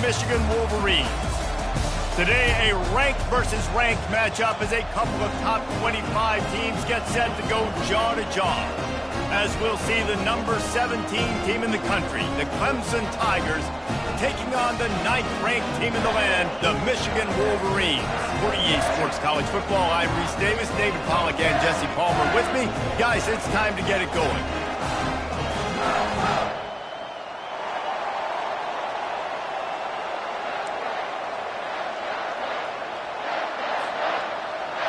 Michigan Wolverines. Today, a ranked versus ranked matchup as a couple of top 25 teams get set to go jaw to jaw. As we'll see the number 17 team in the country, the Clemson Tigers, taking on the 9th-ranked team in the land, the Michigan Wolverines. For EA Sports College Football, I'm Reese Davis, David Pollack, and Jesse Palmer with me. Guys, it's time to get it going.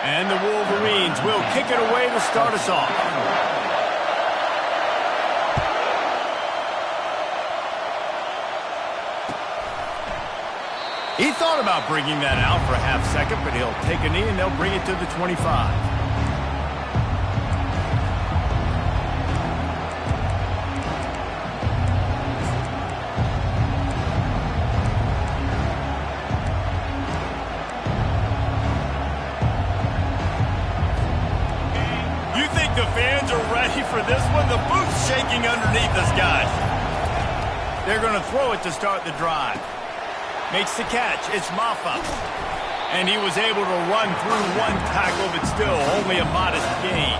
And the Wolverines will kick it away to start us off. He thought about bringing that out for a half second, but he'll take a knee and they'll bring it to the 25. The fans are ready for this one. The booth's shaking underneath us, guys. They're going to throw it to start the drive. Makes the catch. It's Maffa. And he was able to run through one tackle, but still only a modest gain.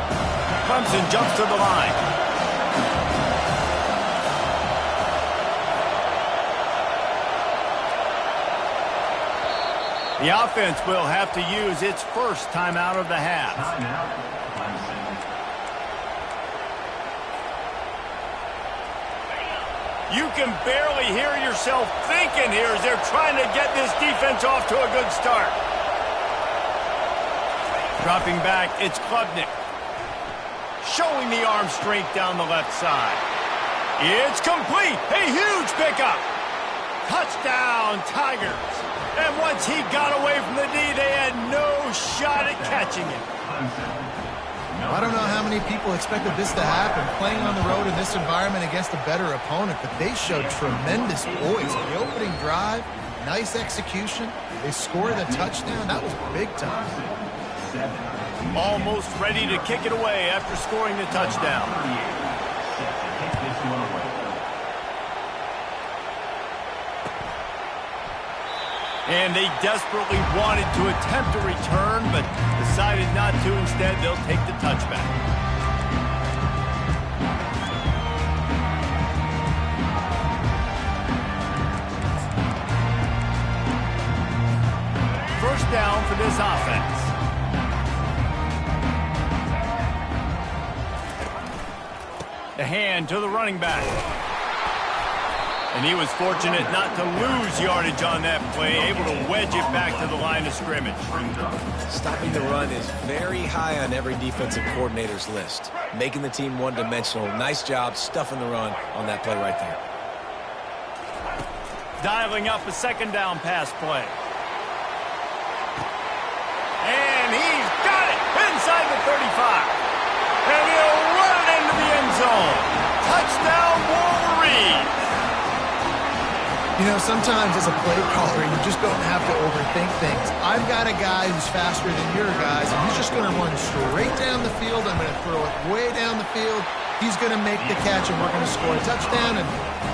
Clemson jumps to the line. The offense will have to use its first timeout of the half. You can barely hear yourself thinking here as they're trying to get this defense off to a good start. Dropping back, it's Klubnik. Showing the arm strength down the left side. It's complete. A huge pickup. Touchdown, Tigers. And once he got away from the D, they had no shot at catching it. I don't know how many people expected this to happen, playing on the road in this environment against a better opponent, but they showed tremendous poise. The opening drive, nice execution. They scored a touchdown. That was big time. Almost ready to kick it away after scoring the touchdown. And they desperately wanted to attempt a return, but decided not to. Instead, they'll take the touchback. First down for this offense. The hand to the running back. And he was fortunate not to lose yardage on that play, able to wedge it back to the line of scrimmage. Stopping the run is very high on every defensive coordinator's list. Making the team one-dimensional. Nice job stuffing the run on that play right there. Dialing up a second down pass play. And he's got it inside the 35. And he'll run it into the end zone. Touchdown, Wolverines. You know, sometimes as a play caller, you just don't have to overthink things. I've got a guy who's faster than your guys, and he's just going to run straight down the field. I'm going to throw it way down the field. He's going to make the catch, and we're going to score a touchdown, and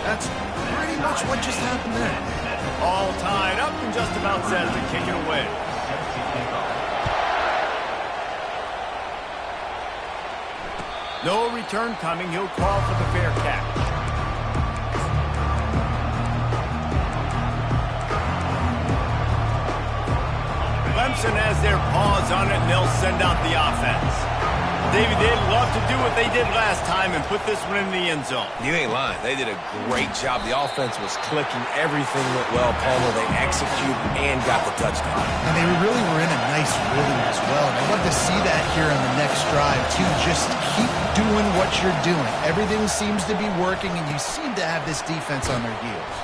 that's pretty much what just happened there. All tied up and just about set to kick it away. No return coming. He'll call for the fair catch. Clemson has their paws on it, and they'll send out the offense. David, they'd love to do what they did last time and put this one in the end zone. You ain't lying. They did a great job. The offense was clicking. Everything went well, Palmer. They executed and got the touchdown. And they really were in a nice rhythm as well. And I'd love to see that here on the next drive, too. Just keep doing what you're doing. Everything seems to be working, and you seem to have this defense on their heels.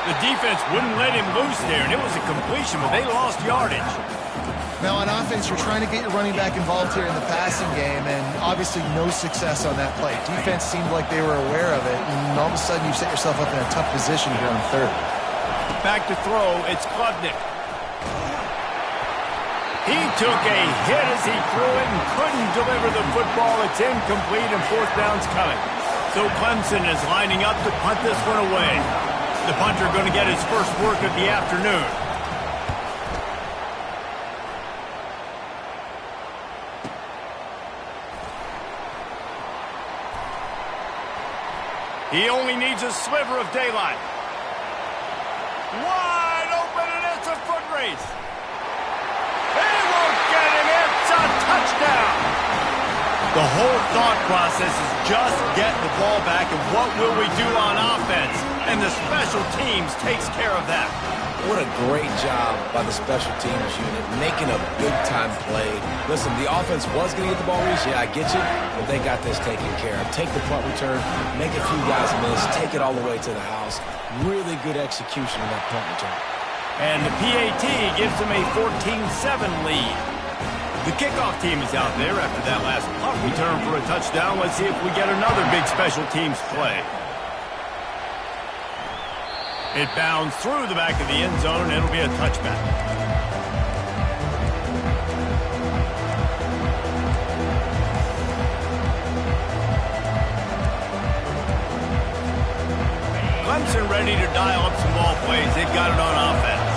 The defense wouldn't let him loose there, and it was a completion, but they lost yardage. Now, on offense, you're trying to get your running back involved here in the passing game, and obviously no success on that play. Defense seemed like they were aware of it, and all of a sudden you set yourself up in a tough position here on third. Back to throw, it's Klubnik. He took a hit as he threw it and couldn't deliver the football. It's incomplete, and fourth down's coming. So Clemson is lining up to punt this one away. The punter going to get his first work of the afternoon. He only needs a sliver of daylight. Wide open, and it's a foot race. He won't get him. It's a touchdown. The whole thought process is just get the ball back, and what will we do on offense? And the special teams takes care of that. What a great job by the special teams unit, making a big-time play. Listen, the offense was going to get the ball reached. Yeah, I get you, but they got this taken care of. Take the punt return, make a few guys miss, take it all the way to the house. Really good execution of that punt return. And the PAT gives them a 14-7 lead. The kickoff team is out there after that last punt return for a touchdown. Let's see if we get another big special teams play. It bounds through the back of the end zone, and it'll be a touchback. Clemson ready to dial up some ball plays. They've got it on offense.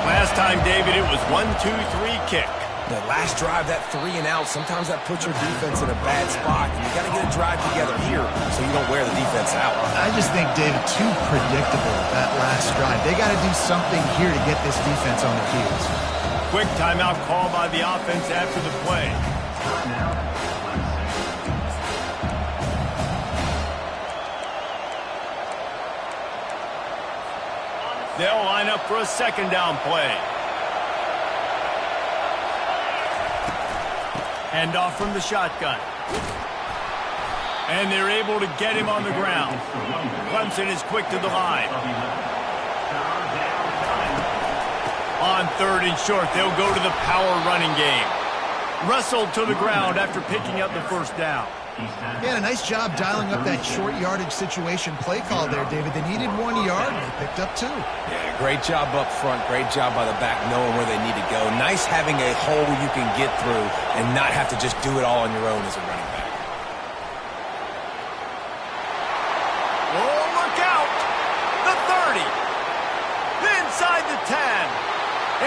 Last time, David, it was 1-2-3 kick. The last drive, that 3 and out, sometimes that puts your defense in a bad spot. You got to get a drive together here so you don't wear the defense out. I just think, David, too predictable, that last drive. They got to do something here to get this defense on their heels. Quick timeout call by the offense after the play. They'll line up for a second down play. Hand off from the shotgun. And they're able to get him on the ground. Clemson is quick to the line. On third and short, they'll go to the power running game. Wrestled to the ground after picking up the first down. Yeah, a nice job dialing up that short yardage situation play call there, David. They needed 1 yard, and they picked up 2. Yeah, great job up front. Great job by the back knowing where they need to go. Nice having a hole you can get through and not have to just do it all on your own as a running back. Oh, look out! The 30. Inside the 10.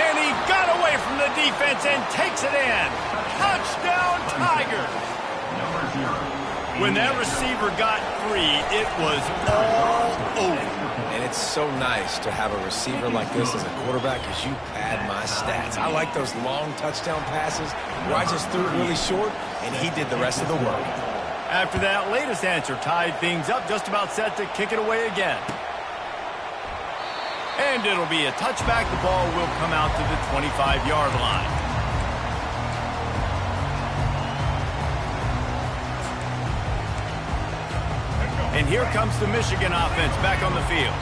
And he got away from the defense and takes it in. Touchdown, Tigers! When that receiver got free, it was all over. And it's so nice to have a receiver like this as a quarterback because you pad my stats. I like those long touchdown passes where I just threw it really short, and he did the rest of the work. After that latest answer tied things up, just about set to kick it away again. And it'll be a touchback. The ball will come out to the 25-yard line. And here comes the Michigan offense back on the field.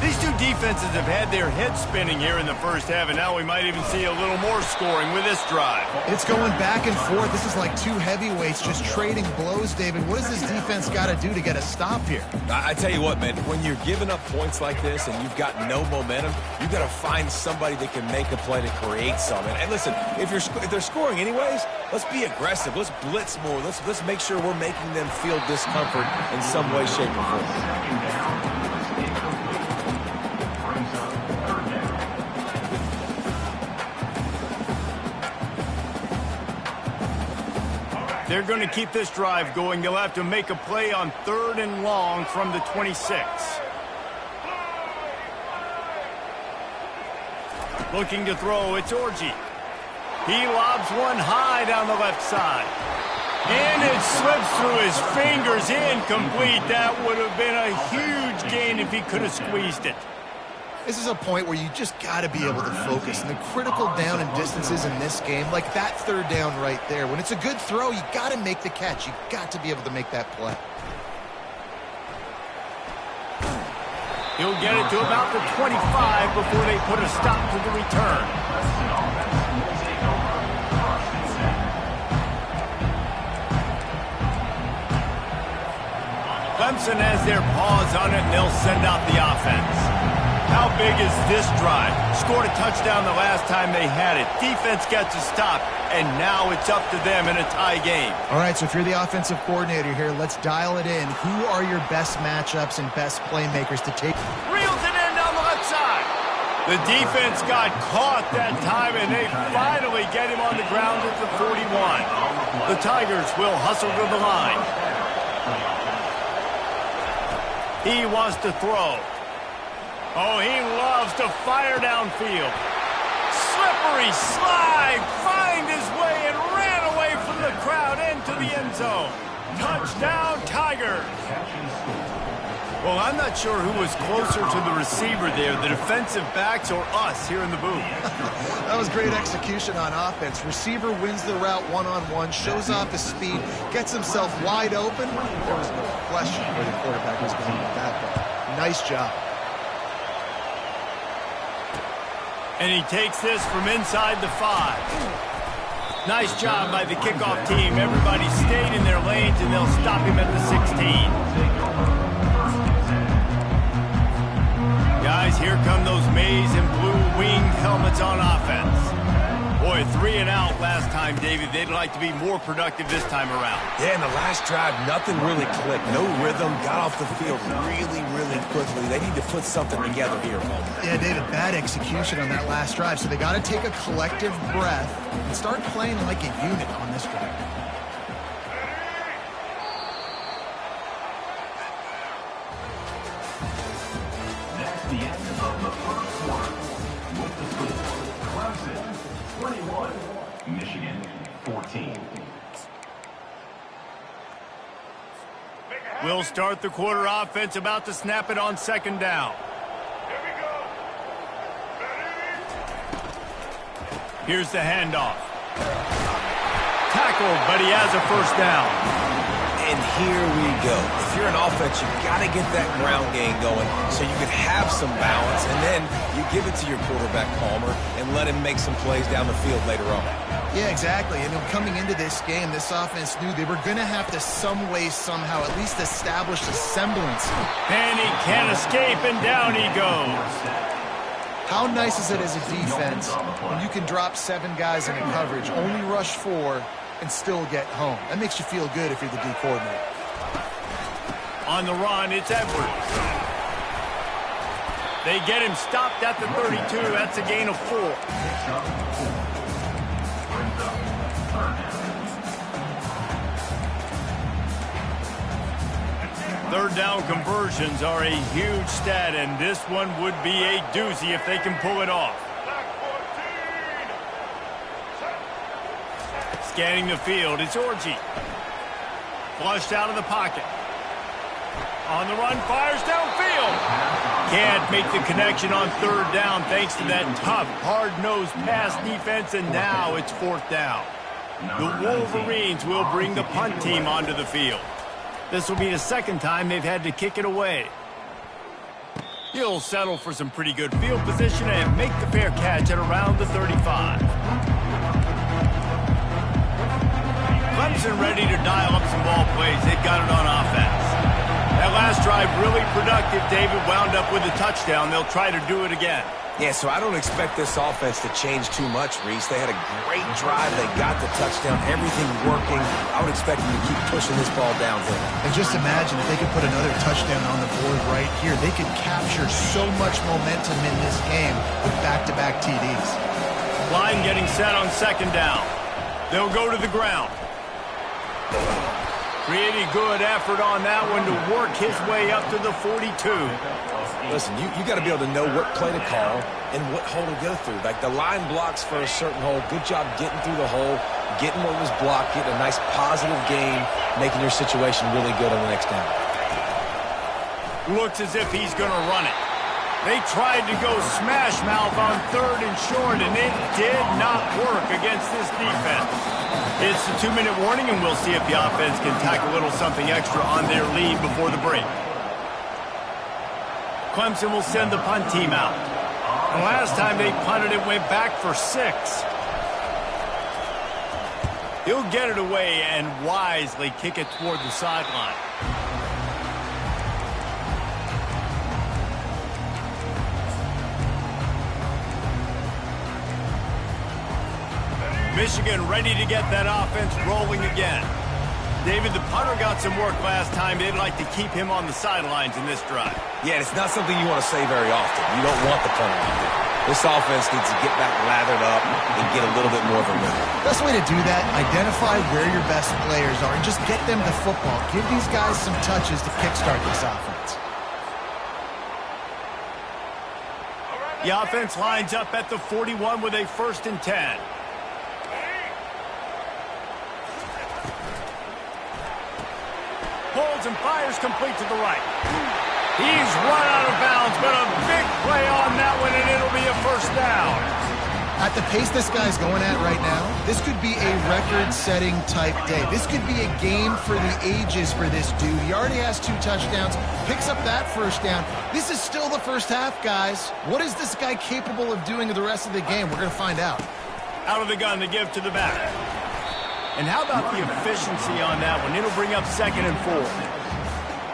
These two defenses have had their heads spinning here in the first half, and now we might even see a little more scoring with this drive. It's going back and forth. This is like two heavyweights just trading blows, David. What does this defense got to do to get a stop here? I tell you what, man, when you're giving up points like this and you've got no momentum, you got to find somebody that can make a play to create something. And listen, if they're scoring anyways, let's be aggressive. Let's blitz more. Let's make sure we're making them feel discomfort in some way, shape, or form. They're going to keep this drive going. They'll have to make a play on 3rd and long from the 26. Looking to throw, it's Orji. He lobs one high down the left side. And it slips through his fingers, incomplete. That would have been a huge gain if he could have squeezed it. This is a point where you just got to be able to focus. And the critical down and distances in this game, like that 3rd down right there, when it's a good throw, you got to make the catch. You got to be able to make that play. He'll get it to about the 25 before they put a stop to the return. Clemson has their paws on it, and they'll send out the offense. How big is this drive? Scored a touchdown the last time they had it. Defense gets a stop, and now it's up to them in a tie game. All right, so if you're the offensive coordinator here, let's dial it in. Who are your best matchups and best playmakers to take? Real The defense got caught that time, and they finally get him on the ground at the 41. The Tigers will hustle to the line. He wants to throw. Oh, he loves to fire downfield. Slippery slide, find his way and ran away from the crowd into the end zone. Touchdown, Tigers. Well, I'm not sure who was closer to the receiver there, the defensive backs or us here in the booth. That was great execution on offense. Receiver wins the route one-on-one, shows off his speed, gets himself wide open. There was no question where the quarterback was going with that ball. Nice job. And he takes this from inside the 5. Nice job by the kickoff team. Everybody stayed in their lanes, and they'll stop him at the 16. Guys, here come those maize and blue winged helmets on offense. Boy, 3 and out last time, David. They'd like to be more productive this time around. Yeah, in the last drive, nothing really clicked. No rhythm, got off the field really, really quickly. They need to put something together here, Mo. Yeah, David, bad execution on that last drive. So they got to take a collective breath and start playing like a unit on this drive. The end of the first quarter with the score, Clemson 21, Michigan 14. We'll start the quarter offense, about to snap it on second down. Here's the handoff. Tackled, but he has a first down. And here we go. If you're an offense, you've got to get that ground game going so you can have some balance, and then you give it to your quarterback, Palmer, and let him make some plays down the field later on. Yeah, exactly. And coming into this game, this offense knew they were going to have to some way, somehow, at least establish a semblance. And he can't escape, and down he goes. How nice is it as a defense when you can drop 7 guys into coverage, only rush 4, and still get home? That makes you feel good if you're the D coordinator. On the run, it's Edwards. They get him stopped at the 32. That's a gain of 4. Third down conversions are a huge stat, and this one would be a doozy if they can pull it off. Scanning the field, it's Orji. Flushed out of the pocket. On the run, fires downfield. Can't make the connection on third down thanks to that tough, hard-nosed pass defense, and now it's 4th down. The Wolverines will bring the punt team onto the field. This will be the second time they've had to kick it away. He'll settle for some pretty good field position and make the fair catch at around the 35. Clemson ready to dial up some ball plays. They've got it on offense. That last drive really productive. David wound up with a touchdown. They'll try to do it again. Yeah, so I don't expect this offense to change too much, Reese. They had a great drive. They got the touchdown. Everything working. I would expect them to keep pushing this ball downhill. And just imagine if they could put another touchdown on the board right here. They could capture so much momentum in this game with back-to-back TDs. Line getting set on second down. They'll go to the ground. Pretty good effort on that one to work his way up to the 42. Listen, you got to be able to know what play to call and what hole to go through. Like the line blocks for a certain hole. Good job getting through the hole, getting what was blocked, getting a nice positive gain, making your situation really good on the next down. Looks as if he's going to run it. They tried to go smash mouth on 3rd and short, and it did not work against this defense. It's the 2-minute warning, and we'll see if the offense can tack a little something extra on their lead before the break. Clemson will send the punt team out. The last time they punted, it went back for 6. He'll get it away and wisely kick it toward the sideline. Michigan ready to get that offense rolling again. David, the punter got some work last time. They'd like to keep him on the sidelines in this drive. Yeah, it's not something you want to say very often. You don't want the punter out there. This offense needs to get back lathered up and get a little bit more of a rhythm. Best way to do that, identify where your best players are and just get them the football. Give these guys some touches to kickstart this offense. The offense lines up at the 41 with a 1st and 10. Holds and fires complete to the right. He's run out of bounds, but a big play on that one, and it'll be a 1st down. At the pace this guy's going at right now, this could be a record-setting type day. This could be a game for the ages for this dude. He already has 2 touchdowns, picks up that 1st down. This is still the 1st half, guys. What is this guy capable of doing the rest of the game? We're going to find out. Out of the gun to give to the back. And how about the efficiency on that one? It'll bring up 2nd and 4.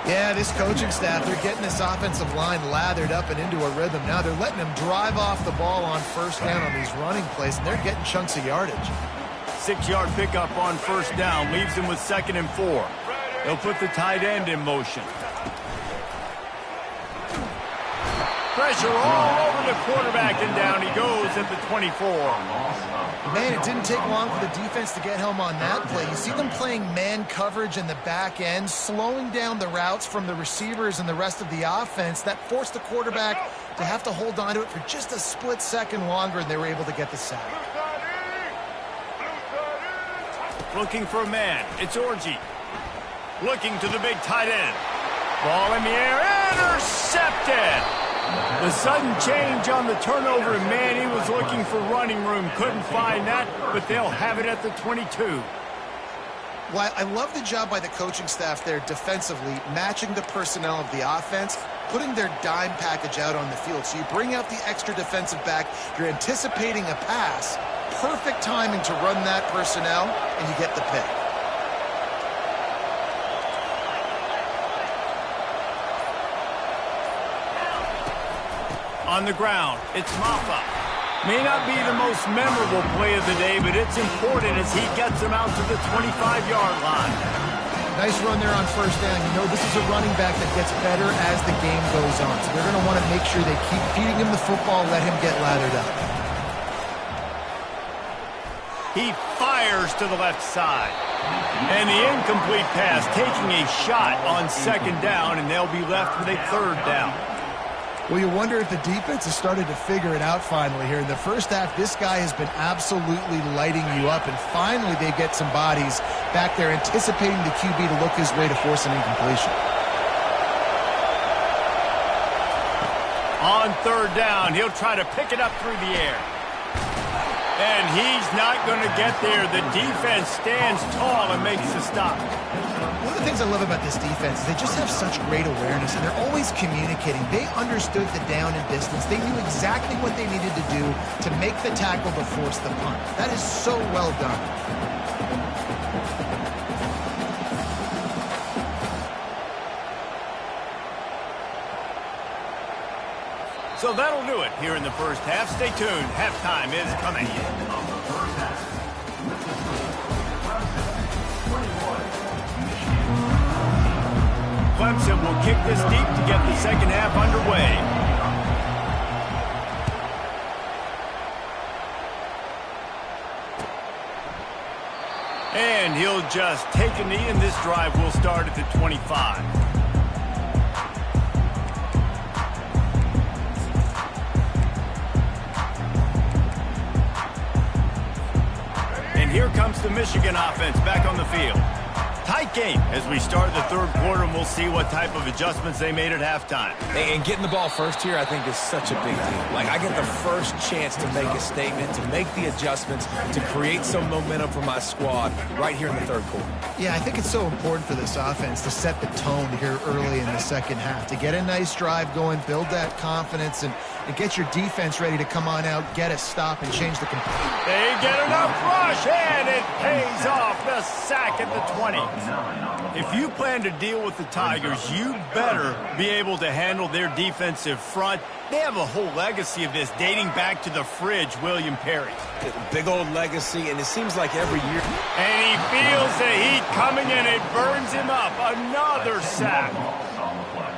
Yeah, this coaching staff, they're getting this offensive line lathered up and into a rhythm. Now they're letting them drive off the ball on 1st down on these running plays, and they're getting chunks of yardage. 6-yard pickup on 1st down leaves him with 2nd and 4. They'll put the tight end in motion. Pressure all over the quarterback, and down he goes at the 24. Man, it didn't take long for the defense to get home on that play. You see them playing man coverage in the back end, slowing down the routes from the receivers and the rest of the offense. That forced the quarterback to have to hold on to it for just a split second longer, and they were able to get the sack. Looking for a man. It's Orji. Looking to the big tight end. Ball in the air. Intercepted. The sudden change on the turnover, and man, he was looking for running room. Couldn't find that, but they'll have it at the 22. Well, I love the job by the coaching staff there defensively, matching the personnel of the offense, putting their dime package out on the field. So you bring out the extra defensive back, you're anticipating a pass, perfect timing to run that personnel, and you get the pick. On the ground, it's Maffa. May not be the most memorable play of the day, but it's important as he gets him out to the 25-yard line. Nice run there on 1st down. You know, this is a running back that gets better as the game goes on. So they're going to want to make sure they keep feeding him the football, let him get lathered up. He fires to the left side. And the incomplete pass taking a shot on 2nd down, and they'll be left with a 3rd down. Well, you wonder if the defense has started to figure it out finally here. In the 1st half, this guy has been absolutely lighting you up, and finally they get some bodies back there anticipating the QB to look his way to force an incompletion. On 3rd down, he'll try to pick it up through the air. And he's not going to get there. The defense stands tall and makes the stop. One of the things I love about this defense is they just have such great awareness, and they're always communicating. They understood the down and distance. They knew exactly what they needed to do to make the tackle to force the punt. That is so well done. So that'll do it here in the 1st half. Stay tuned. Halftime is coming. Clemson will kick this deep to get the 2nd half underway. And he'll just take a knee, and this drive will start at the 25. And here comes the Michigan offense back on the field. Tight game as we start the 3rd quarter, and we'll see what type of adjustments they made at halftime. And getting the ball first here, I think, is such a big deal. Like, I get the first chance to make a statement, to make the adjustments, to create some momentum for my squad right here in the 3rd quarter. Yeah, I think it's so important for this offense to set the tone here early in the 2nd half, to get a nice drive going, build that confidence, and get your defense ready to come on out, get a stop, and change the complete. They get enough rush, and it pays off. The sack at the 20. If you plan to deal with the Tigers, you better be able to handle their defensive front. They have a whole legacy of this dating back to the fridge, William Perry. Big old legacy, and it seems like every year. And he feels the heat coming, and it burns him up. Another sack.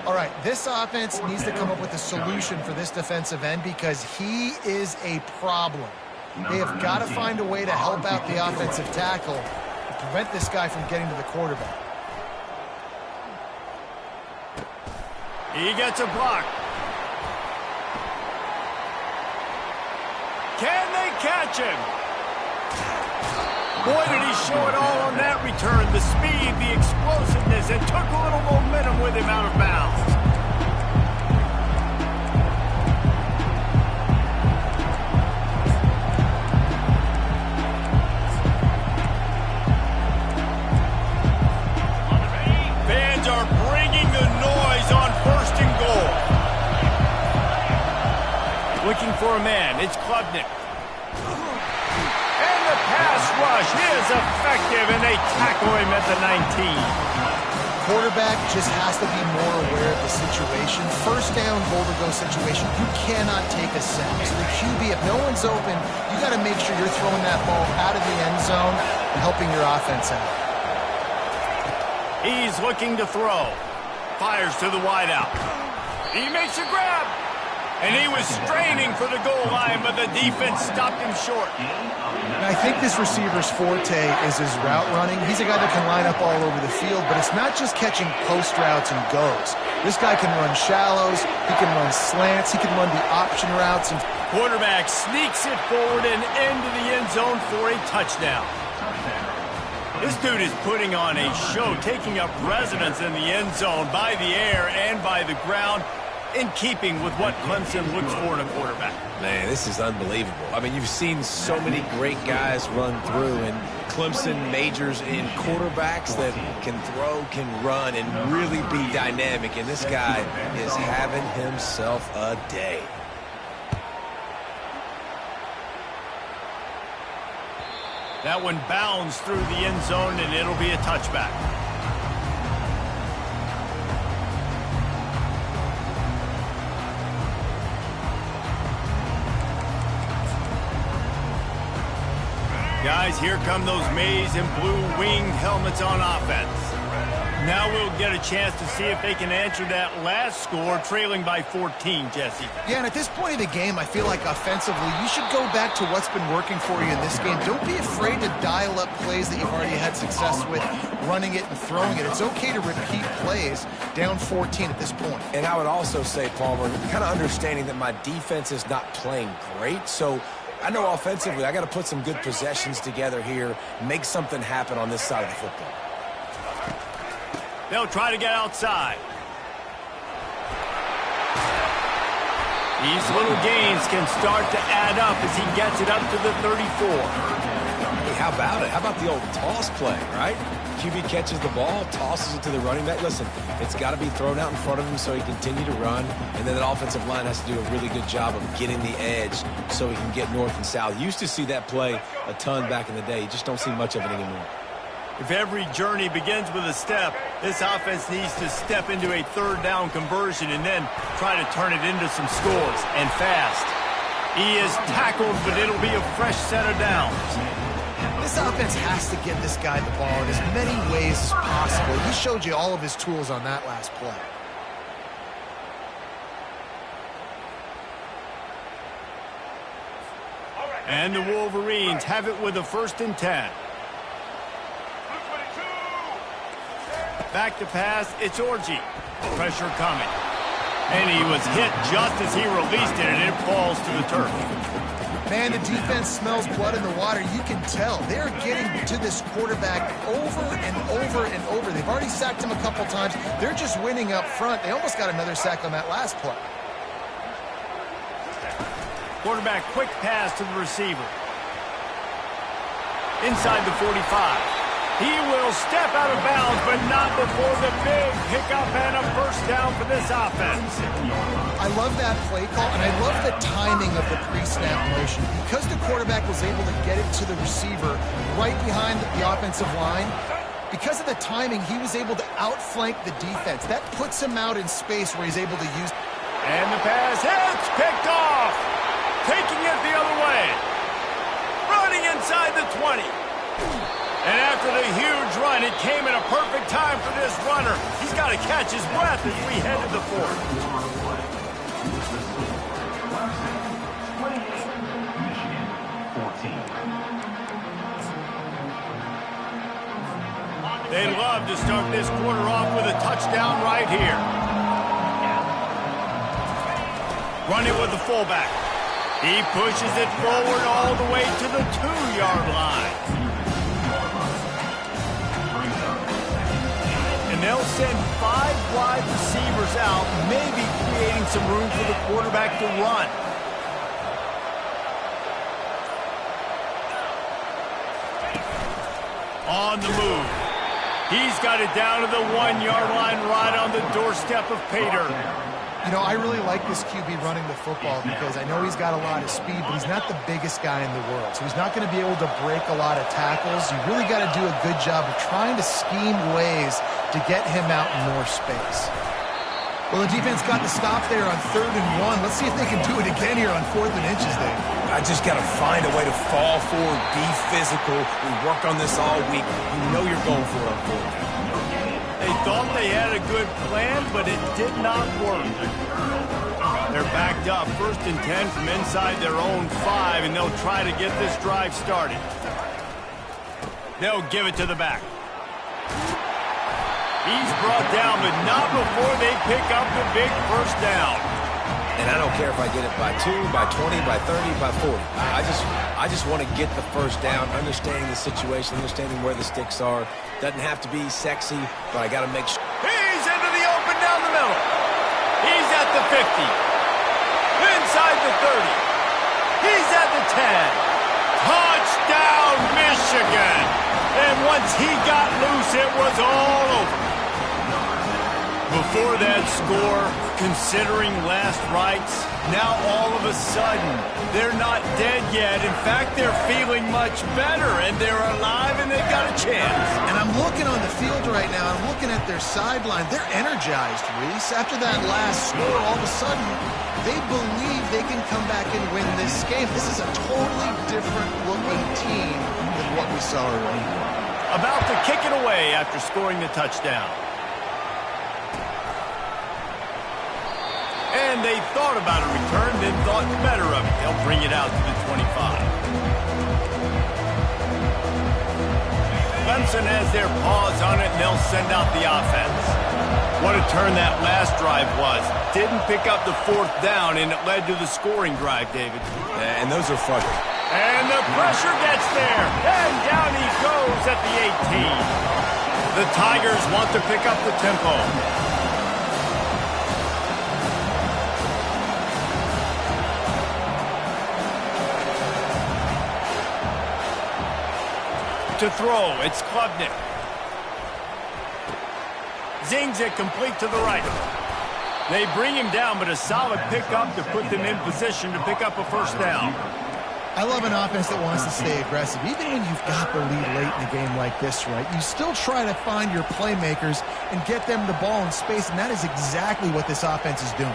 All right, this offense needs to come up with a solution for this defensive end because he is a problem. They have got to find a way to help out the offensive tackle and prevent this guy from getting to the quarterback. He gets a block. Can they catch him? Boy, did he show it all on that return. The speed, the explosiveness, and took a little momentum with him out of bounds. Fans are bringing the noise on 1st and goal. Looking for a man. It's Klubnik. Pass rush is effective, and they tackle him at the 19. Quarterback just has to be more aware of the situation. First down, goal-to-go situation, you cannot take a sack. So the QB, if no one's open, you got to make sure you're throwing that ball out of the end zone and helping your offense out. He's looking to throw. Fires to the wideout. He makes a grab. And he was straining for the goal line, but the defense stopped him short. And I think this receiver's forte is his route running. He's a guy that can line up all over the field, but it's not just catching post routes and goes. This guy can run shallows, he can run slants, he can run the option routes. And quarterback sneaks it forward and into the end zone for a touchdown. This dude is putting on a show, taking up residence in the end zone by the air and by the ground, in keeping with what Clemson looks for in a quarterback. Man, this is unbelievable. I mean, you've seen so many great guys run through, and Clemson majors in quarterbacks that can throw, can run, and really be dynamic. And this guy is having himself a day. That one bounds through the end zone, and it'll be a touchback. Guys, here come those maize and blue winged helmets on offense. Now we'll get a chance to see if they can answer that last score, trailing by 14, Jesse. Yeah, and at this point of the game, I feel like offensively, you should go back to what's been working for you in this game. Don't be afraid to dial up plays that you've already had success with, running it and throwing it. It's okay to repeat plays down 14 at this point. And I would also say, Palmer, kind of understanding that my defense is not playing great, so I know offensively I got to put some good possessions together here, make something happen on this side of the football. They'll try to get outside. These little gains can start to add up as he gets it up to the 34. Hey, how about it? How about the old toss play, right? QB catches the ball, tosses it to the running back. Listen, it's got to be thrown out in front of him so he can continue to run, and then that offensive line has to do a really good job of getting the edge so he can get north and south. Used to see that play a ton back in the day. You just don't see much of it anymore. If every journey begins with a step, this offense needs to step into a third down conversion and then try to turn it into some scores, and fast. He is tackled, but it'll be a fresh set of downs. This offense has to get this guy the ball in as many ways as possible. He showed you all of his tools on that last play. And the Wolverines have it with a 1st and 10. Back to pass, it's Orji. Pressure coming. And he was hit just as he released it, and it falls to the turf. Man, the defense smells blood in the water. You can tell. They're getting to this quarterback over and over and over. They've already sacked him a couple times. They're just winning up front. They almost got another sack on that last play. Quarterback quick pass to the receiver. Inside the 45. He will step out of bounds, but not before the big pickup and a 1st down for this offense. I love that play call, and I love the timing of the pre-snap motion. Because the quarterback was able to get it to the receiver right behind the offensive line, because of the timing, he was able to outflank the defense. That puts him out in space where he's able to use. And the pass hits, picked off. Taking it the other way. Running inside the 20. And after the huge run, it came at a perfect time for this runner. He's got to catch his breath as we head to the fourth. Michigan 14. They love to start this quarter off with a touchdown right here. Running with the fullback. He pushes it forward all the way to the 2-yard line. And they'll send 5 wide receivers out, maybe creating some room for the quarterback to run. On the move. He's got it down to the 1-yard line right on the doorstep of Pater. You know, I really like this QB running the football because I know he's got a lot of speed, but he's not the biggest guy in the world. So he's not going to be able to break a lot of tackles. You really got to do a good job of trying to scheme ways to get him out in more space. Well, the defense got the stop there on 3rd and 1. Let's see if they can do it again here on 4th and inches, Dave. I just got to find a way to fall forward, be physical. We work on this all week. You know you're going for it on 4th down. They thought they had a good plan, but it did not work. They're backed up 1st and 10 from inside their own 5, and they'll try to get this drive started. They'll give it to the back. He's brought down, but not before they pick up the big first down. And I don't care if I get it by 2, by 20, by 30, by 40. I just want to get the first down, understanding the situation, understanding where the sticks are. Doesn't have to be sexy, but I got to make sure. He's into the open down the middle. He's at the 50. Inside the 30. He's at the 10. Touchdown, Michigan. And once he got loose, it was all over. Before that score, considering last rites, now all of a sudden, they're not dead yet. In fact, they're feeling much better, and they're alive, and they've got a chance. And I'm looking on the field right now. I'm looking at their sideline. They're energized, Reese. After that last score, all of a sudden, they believe they can come back and win this game. This is a totally different looking team than what we saw earlier. About to kick it away after scoring the touchdown. And they thought about a return, then thought better of it. They'll bring it out to the 25. Clemson has their paws on it, and they'll send out the offense. What a turn that last drive was. Didn't pick up the 4th down, and it led to the scoring drive, David. And those are fun. And the pressure gets there. And down he goes at the 18. The Tigers want to pick up the tempo. To throw, it's Klubnik. Zings it complete to the right. They bring him down, but a solid pickup to put them in position to pick up a first down. I love an offense that wants to stay aggressive. Even when you've got the lead late in a game like this, right, you still try to find your playmakers and get them the ball in space, and that is exactly what this offense is doing.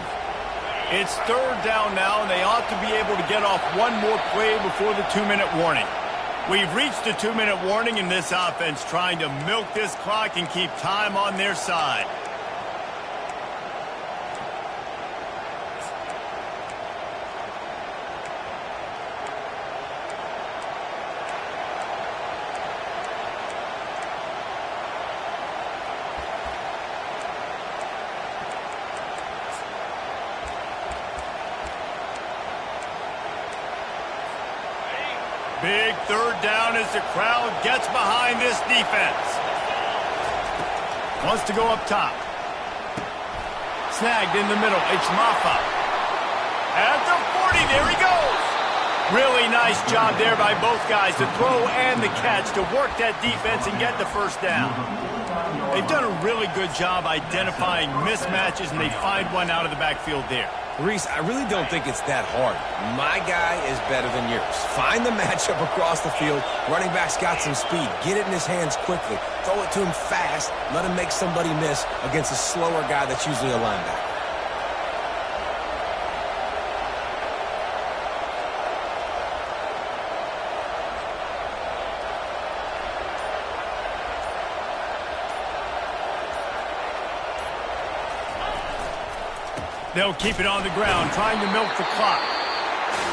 It's 3rd down now, and they ought to be able to get off one more play before the 2-minute warning. We've reached the 2-minute warning, and this offense trying to milk this clock and keep time on their side. Big 3rd down as the crowd gets behind this defense. Wants to go up top. Snagged in the middle. It's Maffa. At the 40, there he goes. Really nice job there by both guys to throw and the catch to work that defense and get the first down. They've done a really good job identifying mismatches, and they find one out of the backfield there. Reese, I really don't think it's that hard. My guy is better than yours. Find the matchup across the field. Running back's got some speed. Get it in his hands quickly. Throw it to him fast. Let him make somebody miss against a slower guy that's usually a linebacker. They'll keep it on the ground, trying to milk the clock.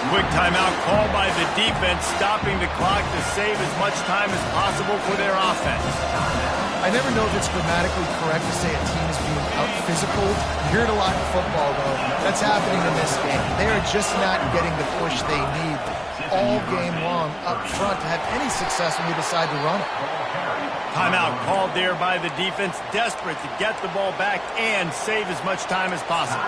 Quick timeout called by the defense, stopping the clock to save as much time as possible for their offense. I never know if it's grammatically correct to say a team is being out-physical. You hear it a lot in football, though. That's happening in this game. They are just not getting the push they need all game long up front to have any success when they decide to run it. Timeout called there by the defense, desperate to get the ball back and save as much time as possible.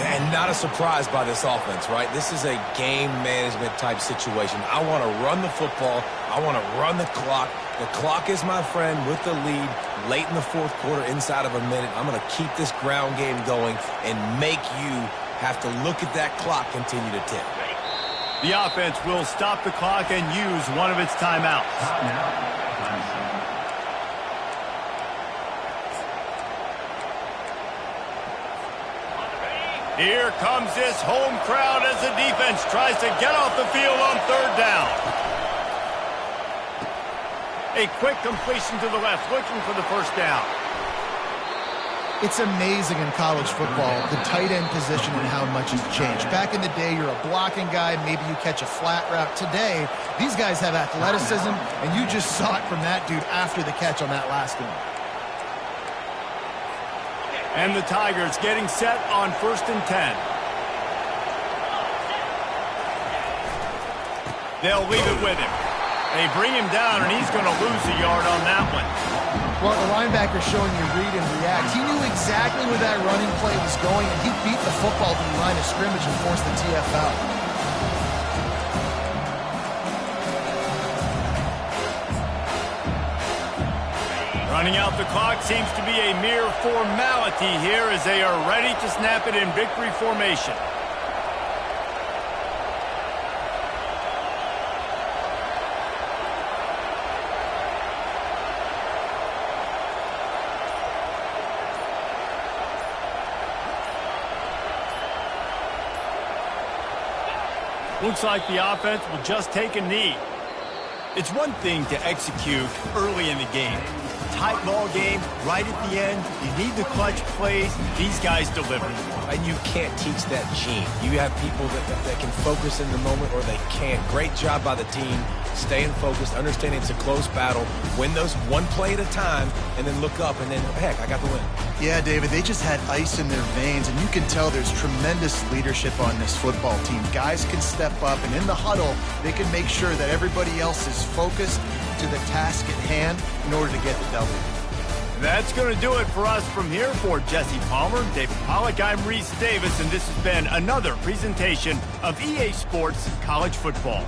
And not a surprise by this offense, right? This is a game management type situation. I want to run the football. I want to run the clock. The clock is my friend with the lead late in the fourth quarter, inside of a minute. I'm going to keep this ground game going and make you have to look at that clock continue to tick. The offense will stop the clock and use one of its timeouts. Here comes this home crowd as the defense tries to get off the field on third down. A quick completion to the left, looking for the first down. It's amazing in college football, the tight end position and how much has changed. Back in the day, you're a blocking guy, maybe you catch a flat route. Today, these guys have athleticism, and you just saw it from that dude after the catch on that last one. And the Tigers getting set on 1st and 10. They'll leave it with him. They bring him down, and he's going to lose a yard on that one. Well, the linebacker's showing you read and react. He knew exactly where that running play was going, and he beat the football to the line of scrimmage and forced the TFL. Running out the clock seems to be a mere formality here as they are ready to snap it in victory formation. Looks like the offense will just take a knee. It's one thing to execute early in the game. Tight ball game, right at the end. You need the clutch plays. These guys deliver. And you can't teach that gene. You have people that can focus in the moment or they can't. Great job by the team, staying focused, understanding it's a close battle, win those one play at a time, and then look up and then, heck, I got the win. Yeah, David, they just had ice in their veins, and you can tell there's tremendous leadership on this football team. Guys can step up, and in the huddle, they can make sure that everybody else is focused to the task at hand in order to get the W. That's going to do it for us from here. For Jesse Palmer, David Pollack, I'm Reese Davis, and this has been another presentation of EA Sports College Football.